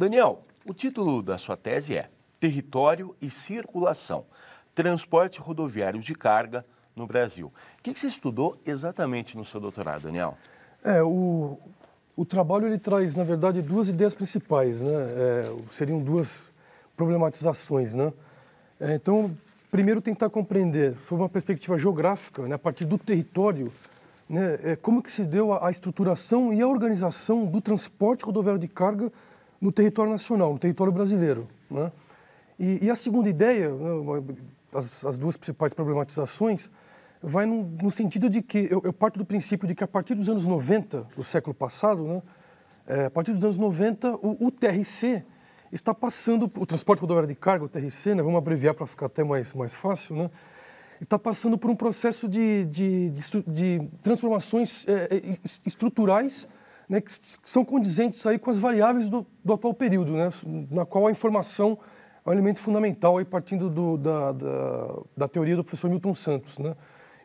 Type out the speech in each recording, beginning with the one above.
Daniel, o título da sua tese é Território e Circulação, Transporte Rodoviário de Carga no Brasil. O que você estudou exatamente no seu doutorado, Daniel? O trabalho ele traz, na verdade, duas ideias principais, né? Seriam duas problematizações, né? Então, primeiro tentar compreender, sob uma perspectiva geográfica, né, a partir do território, né, como que se deu a estruturação e a organização do transporte rodoviário de carga no território nacional, no território brasileiro, né? E a segunda ideia, né, as duas principais problematizações, vai no sentido de que eu parto do princípio de que a partir dos anos 90 do século passado, né, a partir dos anos 90, o TRC está passando, o transporte rodoviário de carga, o TRC, né, vamos abreviar para ficar até mais fácil, né, está passando por um processo de transformações estruturais, né, que são condizentes aí com as variáveis do atual período, né, na qual a informação é um elemento fundamental, aí, partindo da teoria do professor Milton Santos, né.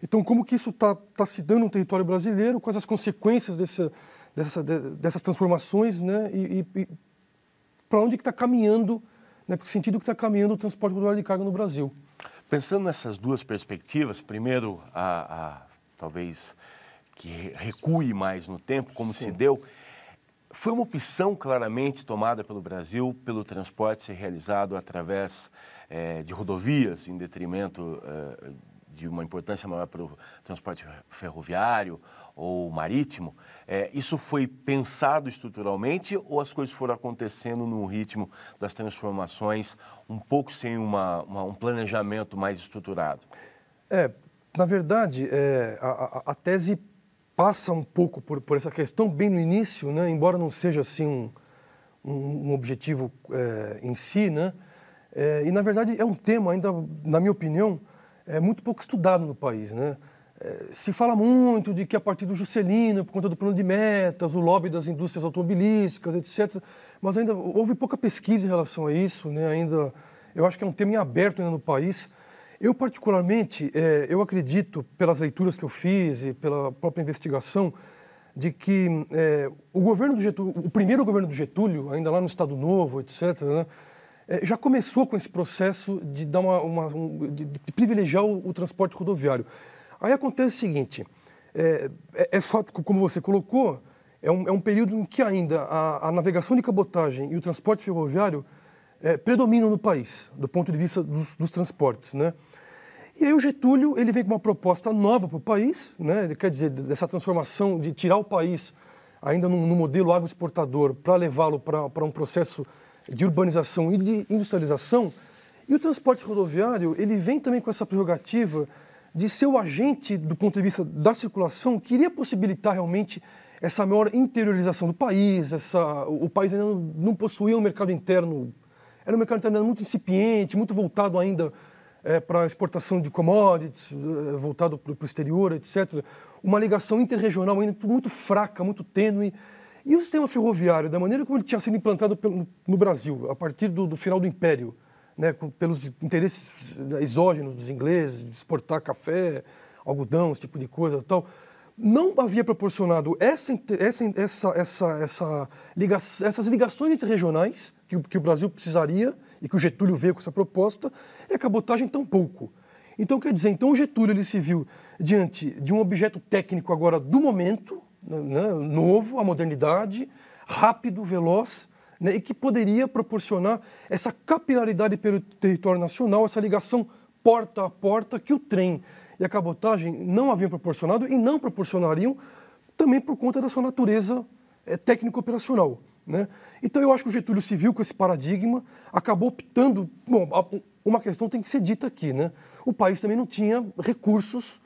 Então, como que isso está se dando no território brasileiro, quais as consequências dessas transformações, né, e para onde que está caminhando, né, para que sentido que está caminhando o transporte rodoviário de carga no Brasil. Pensando nessas duas perspectivas, primeiro, talvez que recue mais no tempo, como Sim. se deu, foi uma opção claramente tomada pelo Brasil pelo transporte ser realizado através de rodovias, em detrimento de uma importância maior para o transporte ferroviário ou marítimo. Isso foi pensado estruturalmente ou as coisas foram acontecendo no ritmo das transformações, um pouco sem um planejamento mais estruturado? Na verdade, a tese passa um pouco por essa questão bem no início, né? Embora não seja assim um objetivo em si, né? E na verdade é um tema ainda, na minha opinião, muito pouco estudado no país, né? Se fala muito de que a partir do Juscelino, por conta do plano de metas, o lobby das indústrias automobilísticas, etc., mas ainda houve pouca pesquisa em relação a isso, né? Ainda, eu acho que é um tema em aberto ainda no país. Eu, particularmente, eu acredito, pelas leituras que eu fiz e pela própria investigação, de que o governo do Getúlio, o primeiro governo do Getúlio, ainda lá no Estado Novo, etc., né, já começou com esse processo de dar de privilegiar o transporte rodoviário. Aí acontece o seguinte, fato, como você colocou, é um período em que ainda a navegação de cabotagem e o transporte ferroviário predominam no país, do ponto de vista dos transportes, né? E aí o Getúlio ele vem com uma proposta nova para o país, né? Ele quer dizer, dessa transformação de tirar o país ainda no modelo agroexportador para levá-lo para um processo de urbanização e de industrialização. E o transporte rodoviário ele vem também com essa prerrogativa de ser o agente do ponto de vista da circulação que iria possibilitar realmente essa maior interiorização do país. O país ainda não possuía um mercado interno, era um mercado interno muito incipiente, muito voltado ainda para a exportação de commodities, voltado para o exterior, etc. Uma ligação interregional ainda muito fraca, muito tênue. E o sistema ferroviário, da maneira como ele tinha sido implantado no Brasil, a partir do final do Império, né, pelos interesses exógenos dos ingleses, de exportar café, algodão, esse tipo de coisa e tal, não havia proporcionado essas ligações interregionais que o Brasil precisaria e que o Getúlio veio com essa proposta, e a cabotagem tampouco. Então, quer dizer, o Getúlio ele se viu diante de um objeto técnico agora do momento, né, novo, a modernidade, rápido, veloz, né, e que poderia proporcionar essa capilaridade pelo território nacional, essa ligação porta a porta que o trem e a cabotagem não haviam proporcionado e não proporcionariam também por conta da sua natureza técnico-operacional, né? Então eu acho que o Getúlio se viu com esse paradigma, acabou optando... Bom, uma questão tem que ser dita aqui, né? O país também não tinha recursos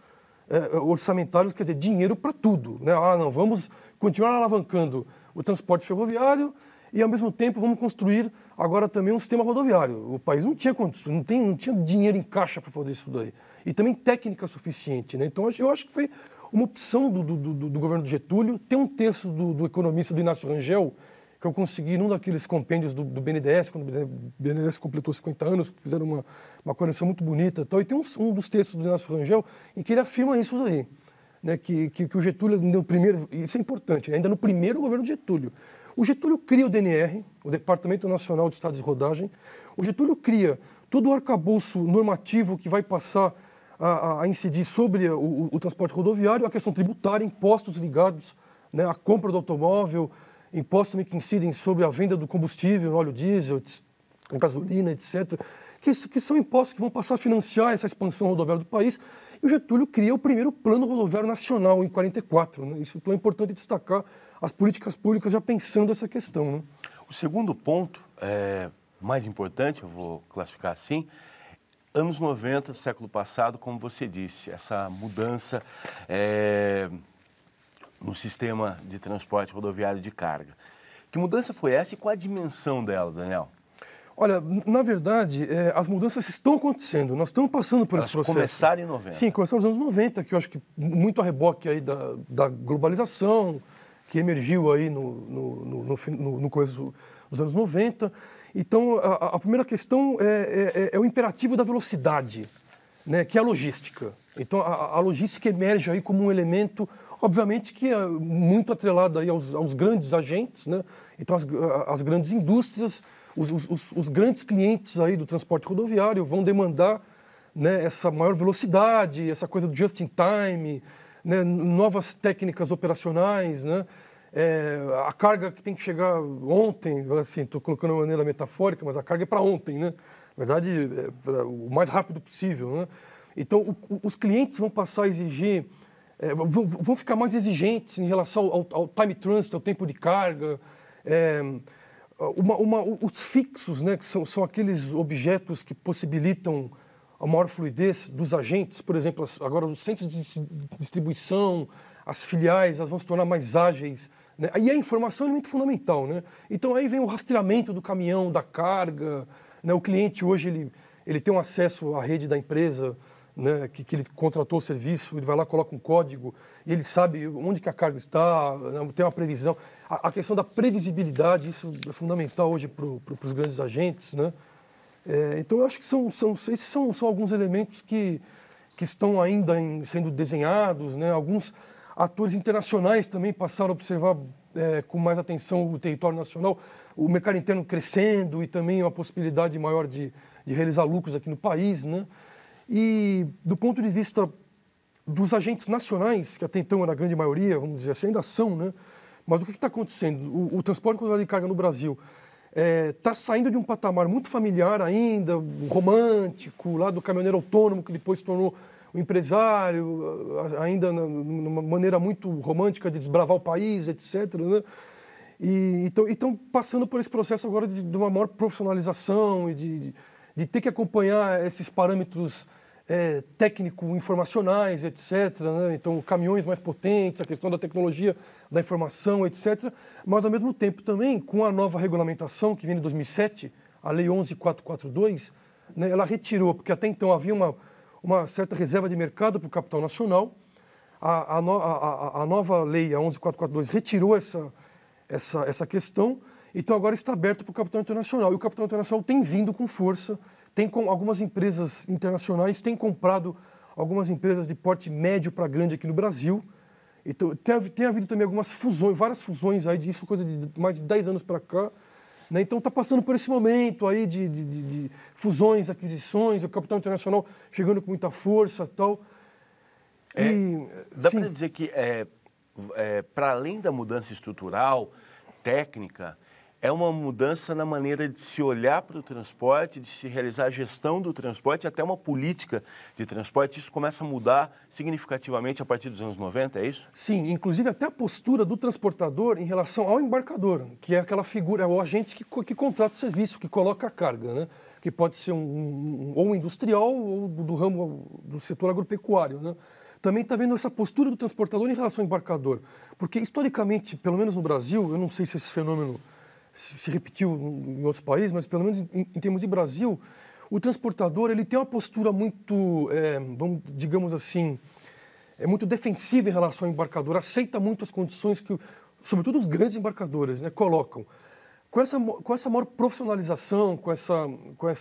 orçamentários, quer dizer, dinheiro para tudo, né? Não, vamos continuar alavancando o transporte ferroviário e, ao mesmo tempo, vamos construir agora também um sistema rodoviário. O país não tinha condições, não tinha dinheiro em caixa para fazer isso daí. E também técnica suficiente, né? Então, eu acho que foi uma opção do governo do Getúlio. Tem um texto do economista do Inácio Rangel, que eu consegui num daqueles compêndios do BNDES, quando o BNDES completou 50 anos, fizeram uma coleção muito bonita e tal. E tem um dos textos do Inácio Rangel em que ele afirma isso daí, né? Que o Getúlio, no primeiro, isso é importante, né? Ainda no primeiro governo do Getúlio, O Getúlio cria o DNR, o Departamento Nacional de Estradas de Rodagem. O Getúlio cria todo o arcabouço normativo que vai passar a incidir sobre o transporte rodoviário, a questão tributária, impostos ligados, né, à compra do automóvel, impostos também que incidem sobre a venda do combustível, óleo diesel, gasolina, etc., que são impostos que vão passar a financiar essa expansão rodoviária do país. E o Getúlio cria o primeiro Plano Rodoviário Nacional, em 1944. Né? Isso é importante destacar, as políticas públicas já pensando essa questão. Né? O segundo ponto, mais importante, eu vou classificar assim, anos 90, século passado, como você disse, essa mudança no sistema de transporte rodoviário de carga. Que mudança foi essa e qual a dimensão dela, Daniel? Olha, na verdade, as mudanças estão acontecendo, nós estamos passando por esse processo. Começaram em 90. Sim, começaram nos anos 90, que eu acho que muito a reboque aí da globalização, que emergiu aí no começo dos anos 90. Então, a primeira questão é o imperativo da velocidade, né, que é a logística. Então, a logística emerge aí como um elemento, obviamente, que é muito atrelado aí aos grandes agentes, né? Então, as grandes indústrias, os grandes clientes aí do transporte rodoviário vão demandar, né, essa maior velocidade, essa coisa do just in time, né, novas técnicas operacionais, né? A carga que tem que chegar ontem, assim, estou colocando de maneira metafórica, mas a carga é para ontem, né? Na verdade, o mais rápido possível, né? Então, os clientes vão passar a exigir, vão ficar mais exigentes em relação ao time transit, ao tempo de carga, os fixos, né, que são aqueles objetos que possibilitam a maior fluidez dos agentes, por exemplo, agora os centros de distribuição, as filiais, elas vão se tornar mais ágeis, né? E a informação é um elemento fundamental, né? Então aí vem o rastreamento do caminhão, da carga, né? O cliente hoje ele tem um acesso à rede da empresa, né, que ele contratou o serviço, ele vai lá, coloca um código e ele sabe onde que a carga está, né, tem uma previsão. A questão da previsibilidade, isso é fundamental hoje para os grandes agentes, né? Então, eu acho que esses são alguns elementos que estão ainda sendo desenhados, né? Alguns atores internacionais também passaram a observar com mais atenção o território nacional, o mercado interno crescendo e também uma possibilidade maior de realizar lucros aqui no país, né? E do ponto de vista dos agentes nacionais, que até então era a grande maioria, vamos dizer assim, ainda são, né? Mas o que está acontecendo? O transporte rodoviário de carga no Brasil está saindo de um patamar muito familiar ainda, romântico, lá do caminhoneiro autônomo, que depois se tornou o empresário, ainda numa maneira muito romântica de desbravar o país, etc., né? E estão passando por esse processo agora de uma maior profissionalização e de ter que acompanhar esses parâmetros técnico-informacionais, etc., né? Então, caminhões mais potentes, a questão da tecnologia, da informação, etc., mas, ao mesmo tempo, também, com a nova regulamentação que vem de 2007, a Lei 11.442, né, ela retirou, porque até então havia uma certa reserva de mercado para o capital nacional. A nova lei, a 11.442, retirou essa questão, então agora está aberto para o capital internacional. E o capital internacional tem vindo com força, algumas empresas internacionais têm comprado algumas empresas de porte médio para grande aqui no Brasil. Então, tem havido também algumas fusões, várias fusões aí disso, coisa de mais de 10 anos para cá. Né? Então, está passando por esse momento aí de fusões, aquisições, o capital internacional chegando com muita força e tal. Dá para dizer que, para além da mudança estrutural, técnica, é uma mudança na maneira de se olhar para o transporte, de se realizar a gestão do transporte, até uma política de transporte. Isso começa a mudar significativamente a partir dos anos 90, é isso? Sim, inclusive até a postura do transportador em relação ao embarcador, que é aquela figura, é o agente que contrata o serviço, que coloca a carga, né? Que pode ser ou um industrial ou do ramo do setor agropecuário, né? Também está vendo essa postura do transportador em relação ao embarcador. Porque, historicamente, pelo menos no Brasil, eu não sei se esse fenômeno se repetiu em outros países, mas pelo menos em termos de Brasil, o transportador ele tem uma postura muito, digamos assim, muito defensiva em relação ao embarcador, aceita muito as condições que, sobretudo os grandes embarcadores, né, colocam. Com essa maior profissionalização, com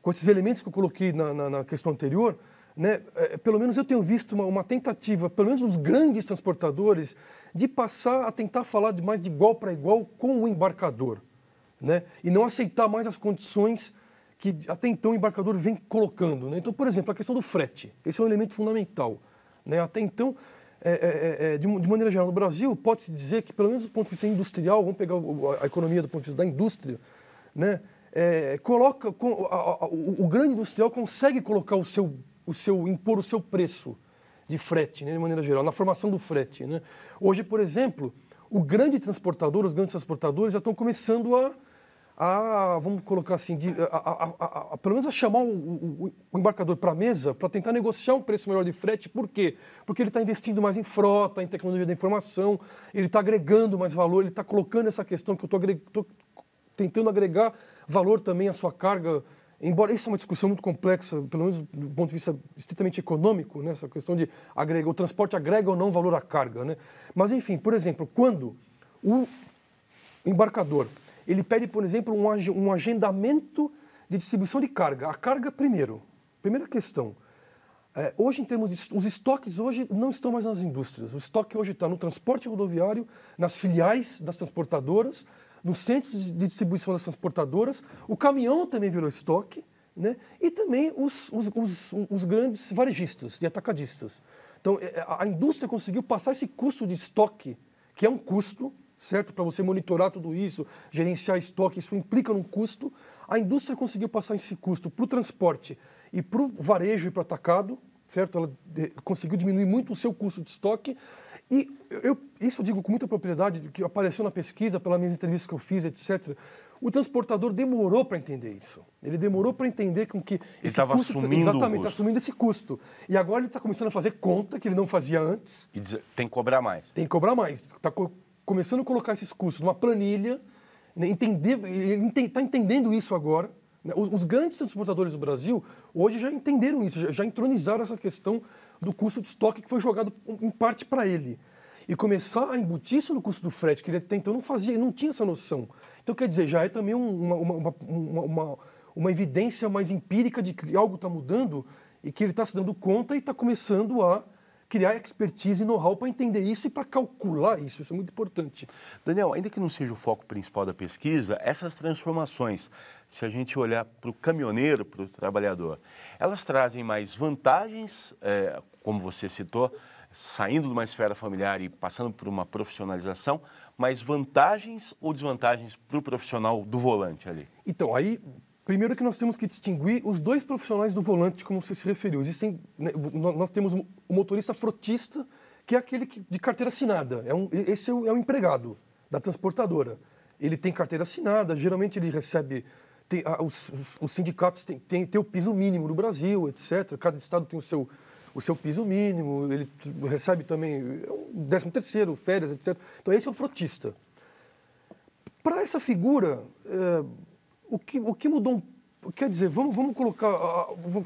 esses elementos que eu coloquei na questão anterior, né, pelo menos eu tenho visto uma tentativa, pelo menos os grandes transportadores, de passar a tentar falar mais de igual para igual com o embarcador, né, e não aceitar mais as condições que até então o embarcador vem colocando, né? Então, por exemplo, a questão do frete, esse é um elemento fundamental, né? Até então, de maneira geral, no Brasil, pode-se dizer que, pelo menos do ponto de vista industrial, vamos pegar a economia do ponto de vista da indústria, né? O grande industrial consegue colocar impor o seu preço de frete, né, de maneira geral, na formação do frete, né? Hoje, por exemplo, os grandes transportadores já estão começando vamos colocar assim, pelo menos a chamar o embarcador para a mesa para tentar negociar um preço melhor de frete. Por quê? Porque ele está investindo mais em frota, em tecnologia da informação, ele está agregando mais valor, ele está colocando essa questão que eu estou tentando agregar valor também à sua carga, embora isso é uma discussão muito complexa, pelo menos do ponto de vista estritamente econômico, né? Essa questão de o transporte agrega ou não valor à carga, né? Mas, enfim, por exemplo, quando o embarcador ele pede, por exemplo, um agendamento de distribuição de carga. A carga, primeira questão. Hoje, em termos de... Os estoques hoje não estão mais nas indústrias. O estoque hoje está no transporte rodoviário, nas filiais das transportadoras, nos centros de distribuição das transportadoras. O caminhão também virou estoque, né? E também os grandes varejistas e atacadistas. Então, a indústria conseguiu passar esse custo de estoque, que é um custo, certo? Para você monitorar tudo isso, gerenciar estoque, isso implica num custo. A indústria conseguiu passar esse custo para o transporte e para o varejo e para o atacado, certo? Ela conseguiu diminuir muito o seu custo de estoque. E isso eu digo com muita propriedade, que apareceu na pesquisa, pelas minhas entrevistas que eu fiz, etc. O transportador demorou para entender isso. Ele demorou para entender com que ele estava assumindo assumindo esse custo. E agora ele está começando a fazer conta que ele não fazia antes. E tem que cobrar mais. Tem que cobrar mais. Está começando a colocar esses custos numa planilha, né, está entendendo isso agora. Né? Os grandes transportadores do Brasil hoje já entenderam isso, já entronizaram essa questão do custo de estoque que foi jogado em parte para ele. E começar a embutir isso no custo do frete, que ele até então não fazia, não tinha essa noção. Então, quer dizer, já é também uma evidência mais empírica de que algo está mudando e que ele está se dando conta e está começando a criar expertise e know-how para entender isso e para calcular isso. Isso é muito importante. Daniel, ainda que não seja o foco principal da pesquisa, essas transformações, se a gente olhar para o caminhoneiro, para o trabalhador, elas trazem mais vantagens, como você citou, saindo de uma esfera familiar e passando por uma profissionalização, mais vantagens ou desvantagens para o profissional do volante ali? Então, aí... Primeiro que nós temos que distinguir os dois profissionais do volante, como você se referiu. Nós temos o motorista frotista, que é aquele de carteira assinada. Esse é o empregado da transportadora. Ele tem carteira assinada, geralmente ele recebe... Os sindicatos têm o piso mínimo no Brasil, etc. Cada estado tem o seu piso mínimo, ele recebe também o 13º, férias, etc. Então esse é o frotista. Para essa figura... O que mudou, quer dizer, vamos colocar,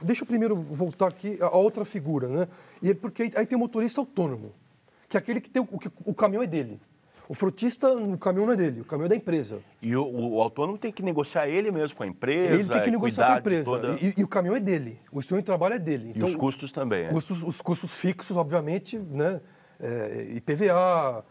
deixa eu primeiro voltar aqui a outra figura, né? Porque aí tem o motorista autônomo, que é aquele que tem o caminhão é dele. O frotista, o caminhão não é dele, o caminhão é da empresa. E o autônomo tem que negociar ele mesmo com a empresa, ele tem que negociar com a empresa, toda... e o caminhão é dele, o instrumento de trabalho é dele. Então, e os custos também, Os custos fixos, obviamente, né? IPVA...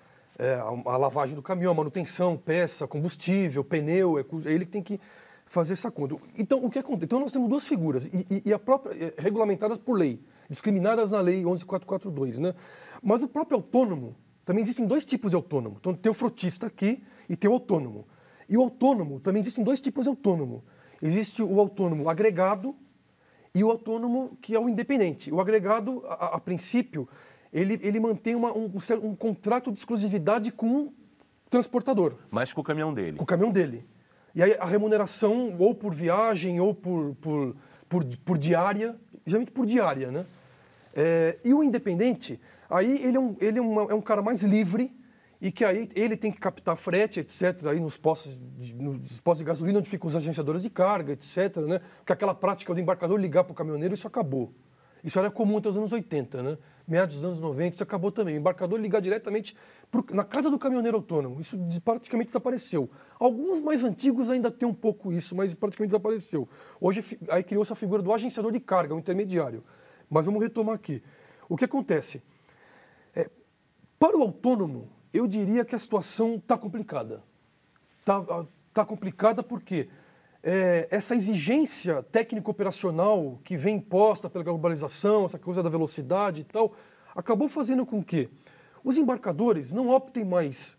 a lavagem do caminhão, a manutenção, peça, combustível, pneu, ele que tem que fazer essa conta. Então, o que acontece? Então, nós temos duas figuras, e a própria, regulamentadas por lei, discriminadas na lei 11.442, né? Mas o próprio autônomo, também existem dois tipos de autônomo. Então, tem o frotista aqui e tem o autônomo. E o autônomo, também existem dois tipos de autônomo. Existe o autônomo agregado e o autônomo que é o independente. O agregado, a princípio... Ele mantém um contrato de exclusividade com o transportador. Mas com o caminhão dele. Com o caminhão dele. E aí a remuneração, ou por viagem, ou por diária, geralmente por diária, né? E o independente, aí ele é um cara mais livre, e que aí ele tem que captar frete, etc., aí nos postos de gasolina, onde ficam os agenciadores de carga, etc., né? Porque aquela prática do embarcador ligar para o caminhoneiro, isso acabou. Isso era comum até os anos 80, né? Meados dos anos 90, isso acabou também. O embarcador ligar diretamente na casa do caminhoneiro autônomo. Isso praticamente desapareceu. Alguns mais antigos ainda têm um pouco isso, mas praticamente desapareceu. Hoje, aí criou-se a figura do agenciador de carga, o intermediário. Mas vamos retomar aqui. O que acontece? Para o autônomo, eu diria que a situação está complicada. Está complicada porque essa exigência técnico-operacional que vem imposta pela globalização, essa coisa da velocidade e tal, acabou fazendo com que os embarcadores não optem mais,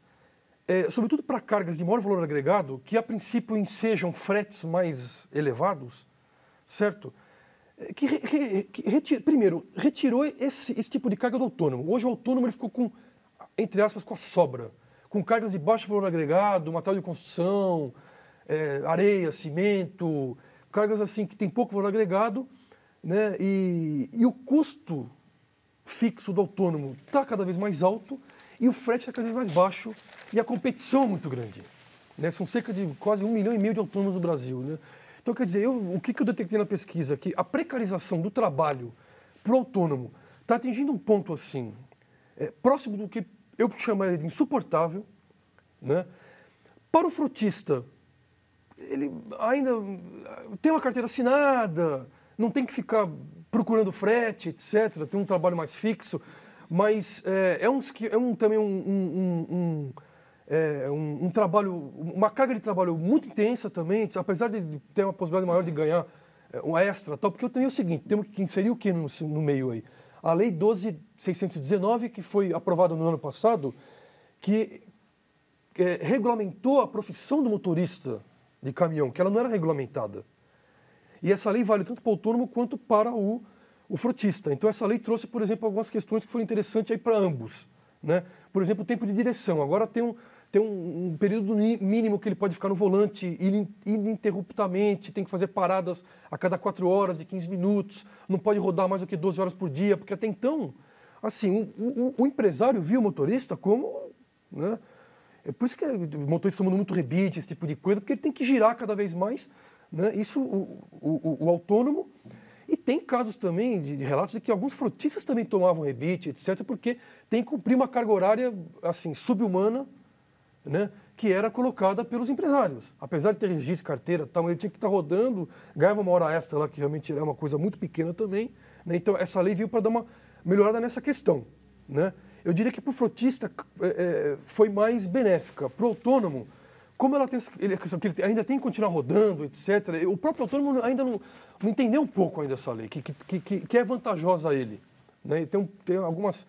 sobretudo para cargas de maior valor agregado, que a princípio ensejam fretes mais elevados, certo? Primeiro, retirou esse tipo de carga do autônomo. Hoje o autônomo ele ficou com, entre aspas, com a sobra, com cargas de baixo valor agregado, material de construção, areia, cimento, cargas assim que tem pouco valor agregado, né? E o custo fixo do autônomo está cada vez mais alto e o frete está cada vez mais baixo e a competição é muito grande, né? São cerca de quase 1,5 milhão de autônomos no Brasil, né? Então, quer dizer, o que eu detectei na pesquisa? Que a precarização do trabalho para o autônomo está atingindo um ponto assim, próximo do que eu chamaria de insuportável, né? Para o frutista, ele ainda tem uma carteira assinada, não tem que ficar procurando frete, etc., tem um trabalho mais fixo, mas também um trabalho, uma carga de trabalho muito intensa também, apesar de ter uma possibilidade maior de ganhar um extra, tal, porque eu tenho o seguinte, temos que inserir o que no meio aí? A Lei 12.619, que foi aprovada no ano passado, que regulamentou a profissão do motorista de caminhão, que ela não era regulamentada. E essa lei vale tanto para o autônomo quanto para o frotista. Então essa lei trouxe, por exemplo, algumas questões que foram interessantes aí para ambos, né? Por exemplo, o tempo de direção. Agora tem um período mínimo que ele pode ficar no volante ininterruptamente, tem que fazer paradas a cada 4 horas, de 15 minutos, não pode rodar mais do que 12 horas por dia, porque até então, assim, o empresário viu o motorista como, né? É por isso que o motorista tomando muito rebite, esse tipo de coisa, porque ele tem que girar cada vez mais, né? Isso, o autônomo. E tem casos também de relatos de que alguns frotistas também tomavam rebite, etc., porque tem que cumprir uma carga horária assim, sub-humana, né? Que era colocada pelos empresários. Apesar de ter registro, carteira, tal, ele tinha que estar rodando, ganhava uma hora extra lá, que realmente era uma coisa muito pequena também, né? Então, essa lei veio para dar uma melhorada nessa questão, né? Eu diria que para o frotista foi mais benéfica. Para o autônomo, como ele ainda tem que continuar rodando, etc., o próprio autônomo ainda não entendeu um pouco ainda essa lei, que é vantajosa a ele, né? Tem algumas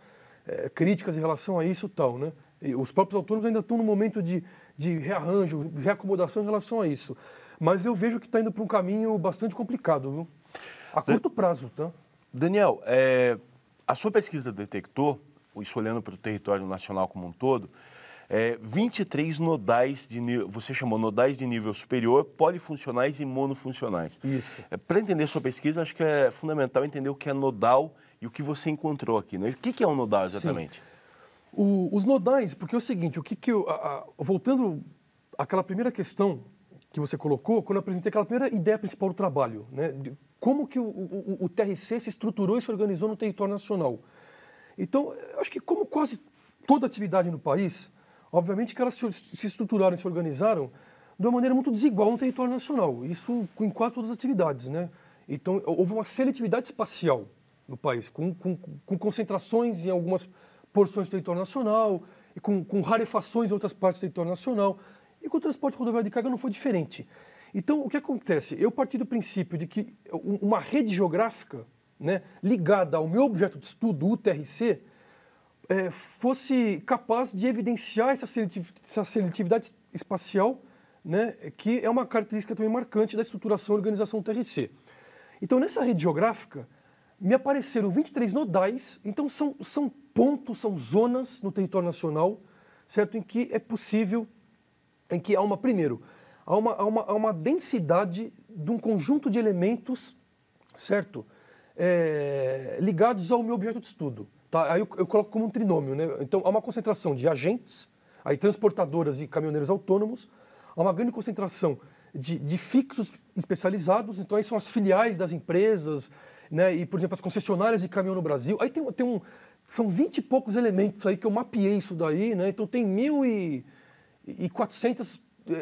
críticas em relação a isso e tal, né? E os próprios autônomos ainda estão no momento de rearranjo, reacomodação em relação a isso. Mas eu vejo que está indo para um caminho bastante complicado, viu? A curto prazo, tá? Daniel, a sua pesquisa detectou, isso olhando para o território nacional como um todo, 23 nodais você chamou nodais de nível superior, polifuncionais e monofuncionais. Isso. Para entender sua pesquisa, acho que é fundamental entender o que é nodal e o que você encontrou aqui, né? O que é um nodal exatamente? Sim. Os nodais, porque é o seguinte, voltando àquela primeira questão que você colocou, quando eu apresentei aquela primeira ideia principal do trabalho, né? Como que o TRC se estruturou e se organizou no território nacional. Então, eu acho que como quase toda atividade no país, obviamente que elas se estruturaram e se organizaram de uma maneira muito desigual no território nacional. Isso em quase todas as atividades, né? Então, houve uma seletividade espacial no país, com concentrações em algumas porções do território nacional, e com rarefações em outras partes do território nacional. E com o transporte rodoviário de carga não foi diferente. Então, o que acontece? Eu parti do princípio de que uma rede geográfica, né, ligada ao meu objeto de estudo, o TRC, fosse capaz de evidenciar essa seletividade espacial, né, que é uma característica também marcante da estruturação e organização do TRC. Então, nessa rede geográfica, me apareceram 23 nodais, então são pontos, são zonas no território nacional, certo? Em que é possível, em que há uma densidade de um conjunto de elementos, certo? Ligados ao meu objeto de estudo. Tá? Aí eu coloco como um trinômio, né? Então, há uma concentração de agentes, aí transportadoras e caminhoneiros autônomos, há uma grande concentração de fixos especializados, então aí são as filiais das empresas, né? E, por exemplo, as concessionárias de caminhão no Brasil. Aí são 20 e poucos elementos aí que eu mapeei isso daí, né? Então tem 1.400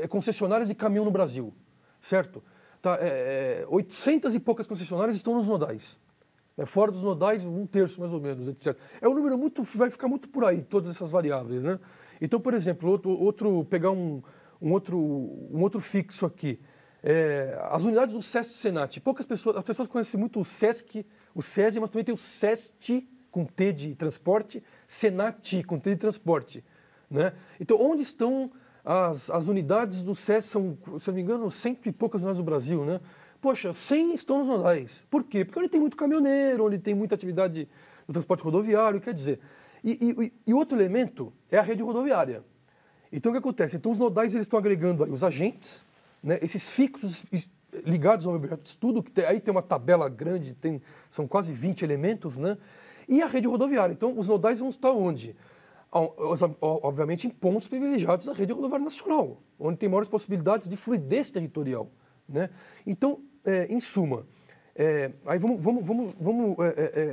concessionárias de caminhão no Brasil, certo? Tá? 800 e poucas concessionárias estão nos nodais. Fora dos nodais, 1/3 mais ou menos, etc. É um número vai ficar muito por aí, todas essas variáveis, né? Então, por exemplo, pegar um outro fixo aqui. As unidades do SESC e Senat. As pessoas conhecem muito o SESC, o SESI, mas também tem o SEST, com T de transporte, Senat, com T de transporte, né? Então, onde estão as unidades do SESC? São, se não me engano, 100 e poucas unidades do Brasil, né? Poxa, 100 estão nos nodais. Por quê? Porque onde tem muito caminhoneiro, onde tem muita atividade no transporte rodoviário, quer dizer. E outro elemento é a rede rodoviária. Então, o que acontece? Então, os nodais eles estão agregando aí os agentes, né, esses fixos ligados ao objeto de estudo, que aí tem uma tabela grande, são quase 20 elementos, né? E a rede rodoviária. Então, os nodais vão estar onde? Obviamente, em pontos privilegiados da rede rodoviária nacional, onde tem maiores possibilidades de fluidez territorial, né? Então, em suma, aí vamos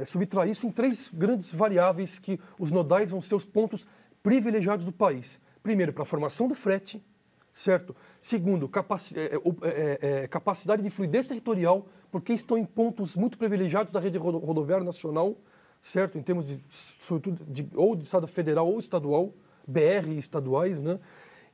subtrair isso em 3 grandes variáveis que os nodais vão ser os pontos privilegiados do país. Primeiro, para a formação do frete, certo? Segundo, capacidade de fluidez territorial, porque estão em pontos muito privilegiados da rede rodoviária nacional, certo? Em termos sobretudo, ou de estado federal ou estadual, BR estaduais, né?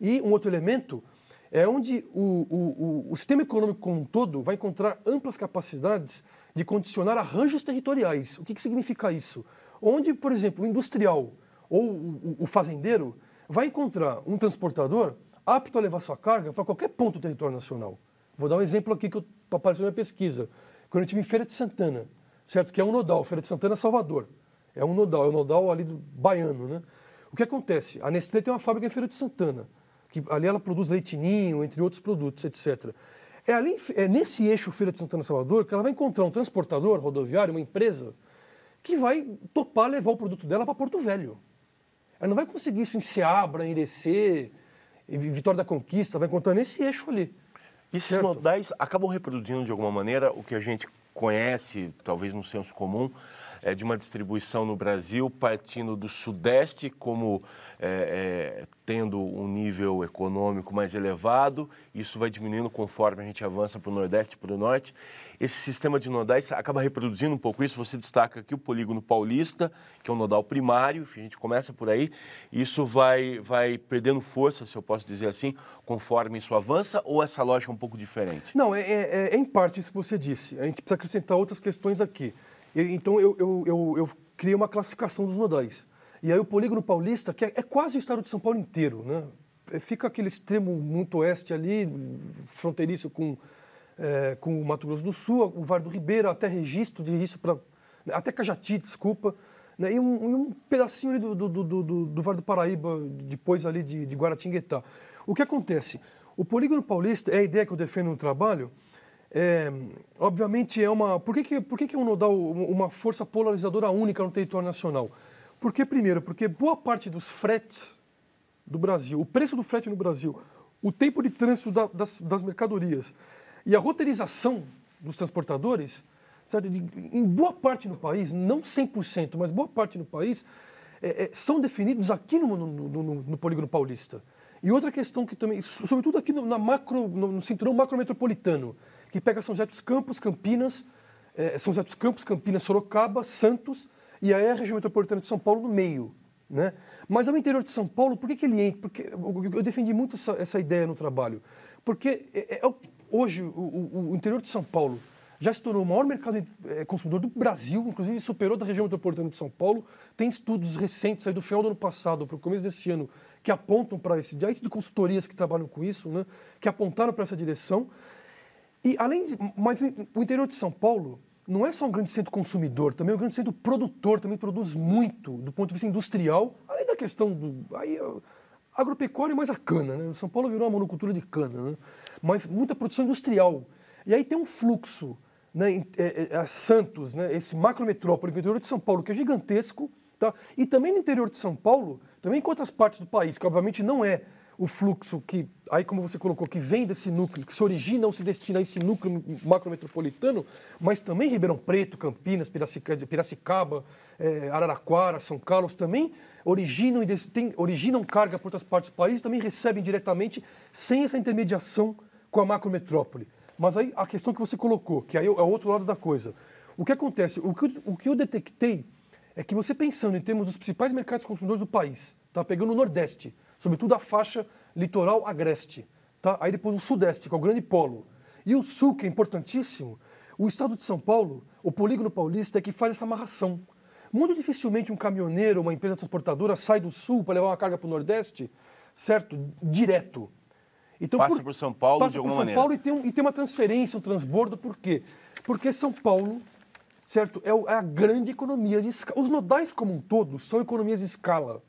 E um outro elemento é onde o sistema econômico como um todo vai encontrar amplas capacidades de condicionar arranjos territoriais. O que significa isso? Onde, por exemplo, o industrial ou o fazendeiro vai encontrar um transportador apto a levar sua carga para qualquer ponto do território nacional. Vou dar um exemplo aqui que apareceu na minha pesquisa. Quando eu estive em Feira de Santana, certo? Que é um nodal, Feira de Santana, Salvador. É um nodal ali do baiano, né? O que acontece? A Nestlé tem uma fábrica em Feira de Santana, que ali ela produz leite ninho, entre outros produtos, etc. É nesse eixo Feira de Santana, Salvador, que ela vai encontrar um transportador rodoviário, uma empresa, que vai topar levar o produto dela para Porto Velho. Ela não vai conseguir isso em Seabra, em Irecê, em Vitória da Conquista, vai encontrar nesse eixo ali. Esses nodais acabam reproduzindo de alguma maneira o que a gente conhece, talvez no senso comum, de uma distribuição no Brasil partindo do Sudeste como tendo um nível econômico mais elevado, isso vai diminuindo conforme a gente avança para o Nordeste e para o Norte. Esse sistema de nodais acaba reproduzindo um pouco isso. Você destaca aqui o Polígono Paulista, que é um nodal primário, a gente começa por aí, e isso vai perdendo força, se eu posso dizer assim, conforme isso avança, ou essa lógica é um pouco diferente? Não, é em parte isso que você disse. A gente precisa acrescentar outras questões aqui. Então, eu criei uma classificação dos nodais. E aí o Polígono Paulista, que é quase o estado de São Paulo inteiro, né? Fica aquele extremo muito oeste ali, fronteiriço com o Mato Grosso do Sul, o Vale do Ribeira, até Registro, até Cajati, desculpa, né? E um pedacinho ali do Vale do Paraíba, depois ali de Guaratinguetá. O que acontece? O Polígono Paulista, é a ideia que eu defendo no trabalho, obviamente Por que é um nodal uma força polarizadora única no território nacional? Porque boa parte dos fretes do Brasil, o preço do frete no Brasil, o tempo de trânsito das mercadorias e a roteirização dos transportadores, certo? Em boa parte no país, não 100%, mas boa parte no país, são definidos aqui no Polígono Paulista. E outra questão que também, sobretudo aqui no cinturão macrometropolitano, que pega São José dos Campos, Campinas, Sorocaba, Santos, e aí a região metropolitana de São Paulo no meio, né? Mas ao interior de São Paulo, por que ele entra? Porque eu defendi muito essa ideia no trabalho. Porque hoje o interior de São Paulo já se tornou o maior mercado consumidor do Brasil, inclusive superou da região metropolitana de São Paulo. Tem estudos recentes aí do final do ano passado para o começo desse ano que apontam para de consultorias que trabalham com isso, né? Que apontaram para essa direção. Mas o interior de São Paulo não é só um grande centro consumidor, também é um grande centro produtor, também produz muito do ponto de vista industrial, além da questão agropecuária, mais a cana, né? São Paulo virou uma monocultura de cana, né? Mas muita produção industrial. E aí tem um fluxo, né, Santos, né, esse macrometrópole, o interior de São Paulo, que é gigantesco, tá? E também no interior de São Paulo, também em outras partes do país, que obviamente não é o fluxo que, aí como você colocou, que vem desse núcleo, que se origina ou se destina a esse núcleo macrometropolitano, mas também Ribeirão Preto, Campinas, Piracicaba, Araraquara, São Carlos, também originam carga por outras partes do país, também recebem diretamente, sem essa intermediação com a macrometrópole. Mas aí a questão que você colocou, que aí é o outro lado da coisa. O que acontece? O que eu detectei é que você pensando em termos dos principais mercados consumidores do país, tá? Pegando o Nordeste, sobretudo a faixa litoral agreste, tá? Aí depois o Sudeste, que é o grande polo, e o Sul, que é importantíssimo, o estado de São Paulo, o polígono paulista é que faz essa amarração. Muito dificilmente um caminhoneiro, uma empresa transportadora sai do Sul para levar uma carga para o Nordeste, certo? Direto. Então, passa por São Paulo de alguma maneira. Passa por São Paulo e tem uma transferência, um transbordo. Por quê? Porque São Paulo, certo, é a grande economia de escala. Os nodais como um todo são economias de escala.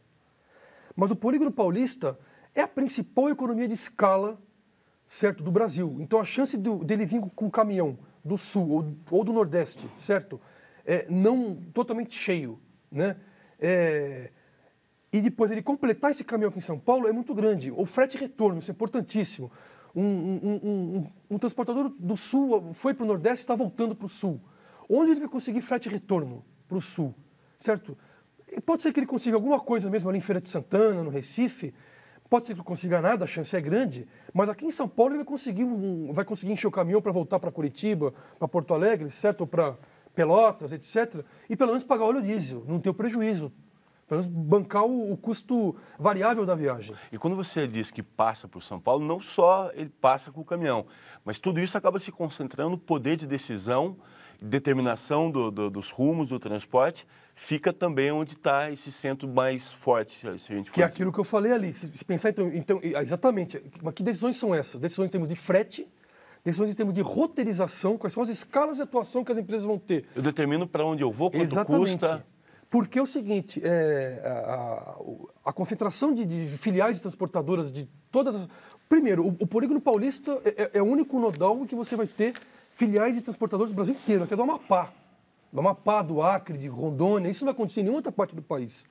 Mas o polígono paulista é a principal economia de escala, certo, do Brasil. Então a chance dele vir com um caminhão do Sul ou do Nordeste, certo, não totalmente cheio, né? E depois ele completar esse caminhão aqui em São Paulo é muito grande. O frete retorno, isso é importantíssimo. Um transportador do Sul foi para o Nordeste e está voltando para o Sul. Onde ele vai conseguir frete retorno para o Sul, certo? E pode ser que ele consiga alguma coisa mesmo ali em Feira de Santana, no Recife. Pode ser que ele consiga nada, a chance é grande. Mas aqui em São Paulo ele vai conseguir encher o caminhão para voltar para Curitiba, para Porto Alegre, certo? Ou para Pelotas, etc. E pelo menos pagar óleo diesel, não ter o prejuízo. Pelo menos bancar o custo variável da viagem. E quando você diz que passa por São Paulo, não só ele passa com o caminhão, mas tudo isso acaba se concentrando no poder de decisão, determinação dos rumos do transporte, fica também onde está esse centro mais forte, se a gente for que é aquilo que eu falei ali. Se pensar, então, exatamente, mas que decisões são essas? Decisões em termos de frete, decisões em termos de roteirização, quais são as escalas de atuação que as empresas vão ter. Eu determino para onde eu vou, quanto custa. Porque é o seguinte, a concentração de filiais e transportadoras de todas as... Primeiro, o polígono paulista é o único nodal em que você vai ter filiais e transportadores do Brasil inteiro, até do Amapá. Do Amapá, do Acre, de Rondônia, isso não vai acontecer em nenhuma outra parte do país.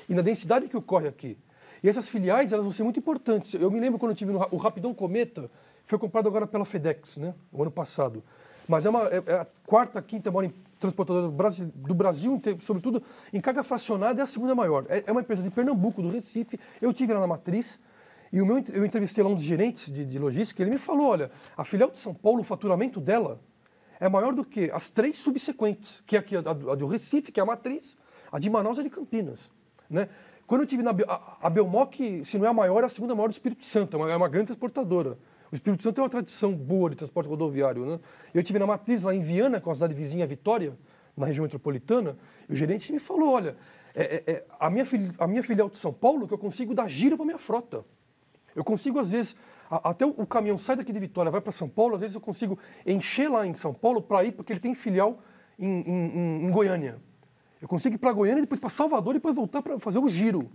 E na densidade que ocorre aqui. E essas filiais, elas vão ser muito importantes. Eu me lembro quando eu tive o Rapidão Cometa, foi comprado agora pela FedEx, né, o ano passado. Mas é a quarta, quinta maior transportadora do Brasil, sobretudo em carga fracionada, é a segunda maior. É uma empresa de Pernambuco, do Recife. Eu estive lá na matriz e eu entrevistei lá um dos gerentes de logística. Ele me falou, olha, a filial de São Paulo, o faturamento dela é maior do que as 3 subsequentes, que é aqui a do Recife, que é a matriz, a de Manaus e a de Campinas. Né? Quando eu estive a Belmoc, se não é a maior, é a segunda maior do Espírito Santo, é uma grande transportadora. O Espírito Santo tem uma tradição boa de transporte rodoviário, né? Eu estive na matriz lá em Viana, com a cidade vizinha Vitória, na região metropolitana, e o gerente me falou, olha, a minha filial de São Paulo, que eu consigo dar giro para a minha frota. Eu consigo, às vezes, até o caminhão sai daqui de Vitória, vai para São Paulo, às vezes eu consigo encher lá em São Paulo para ir, porque ele tem filial em Goiânia. Eu consigo ir para Goiânia, depois para Salvador, e depois voltar para fazer o giro.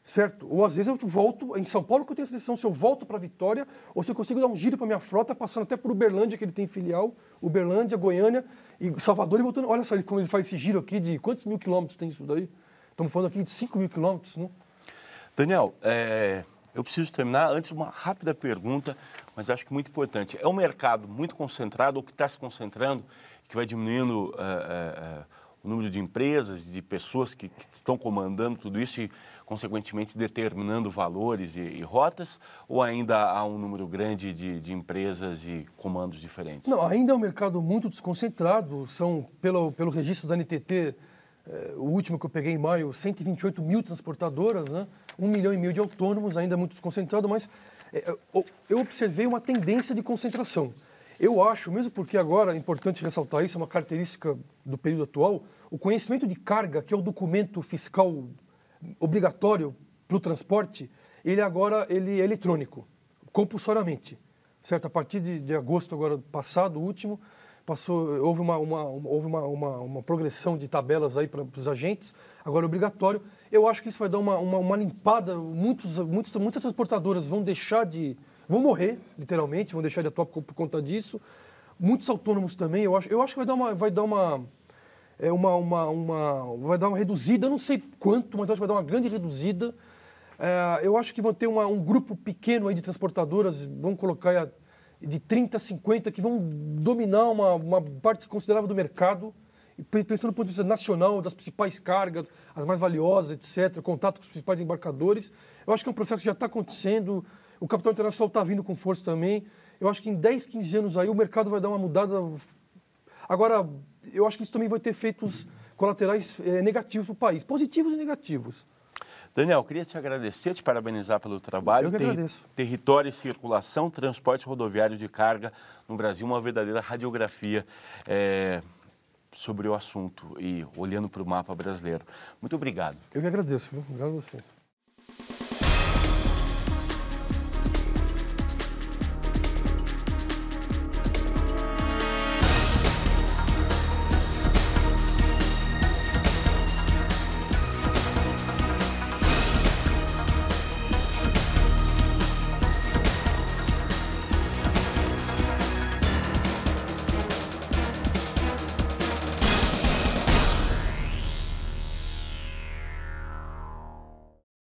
Certo? Ou às vezes eu volto, em São Paulo que eu tenho essa decisão, se eu volto para Vitória, ou se eu consigo dar um giro para minha frota, passando até por Uberlândia, que ele tem filial, Uberlândia, Goiânia e Salvador, e voltando. Olha só como ele faz esse giro aqui, de quantos mil quilômetros tem isso daí? Estamos falando aqui de 5 mil quilômetros, né? Daniel, eu preciso terminar. Antes, uma rápida pergunta, mas acho que muito importante. É um mercado muito concentrado, ou que está se concentrando, que vai diminuindo o número de empresas, de pessoas que estão comandando tudo isso e, consequentemente, determinando valores e rotas, ou ainda há um número grande de empresas e comandos diferentes? Não, ainda é um mercado muito desconcentrado. São, pelo registro da NTT, o último que eu peguei em maio, 128 mil transportadoras, né? 1,5 milhão de autônomos, ainda muito desconcentrado, mas eu observei uma tendência de concentração. Eu acho, mesmo porque agora, é importante ressaltar isso, é uma característica do período atual, o conhecimento de carga, que é o documento fiscal obrigatório para o transporte, ele agora é eletrônico, compulsoriamente. Certo? A partir de agosto agora passado, o último, houve uma progressão de tabelas aí para os agentes, agora é obrigatório. Eu acho que isso vai dar uma limpada, muitas transportadoras vão morrer, literalmente, vão deixar de atuar por conta disso. Muitos autônomos também, eu acho que vai dar uma reduzida, eu não sei quanto, mas acho que vai dar uma grande reduzida. Eu acho que vão ter um grupo pequeno aí de transportadoras, vamos colocar de 30 a 50, que vão dominar uma parte considerável do mercado, pensando do ponto de vista nacional, das principais cargas, as mais valiosas, etc., contato com os principais embarcadores. Eu acho que é um processo que já está acontecendo, o capital internacional está vindo com força também. Eu acho que em 10, 15 anos aí o mercado vai dar uma mudada. Agora, eu acho que isso também vai ter efeitos colaterais negativos para o país, positivos e negativos. Daniel, queria te agradecer, te parabenizar pelo trabalho. Eu que agradeço. Território e circulação, transporte rodoviário de carga no Brasil, uma verdadeira radiografia sobre o assunto e olhando para o mapa brasileiro. Muito obrigado. Eu que agradeço, viu? Obrigado a vocês.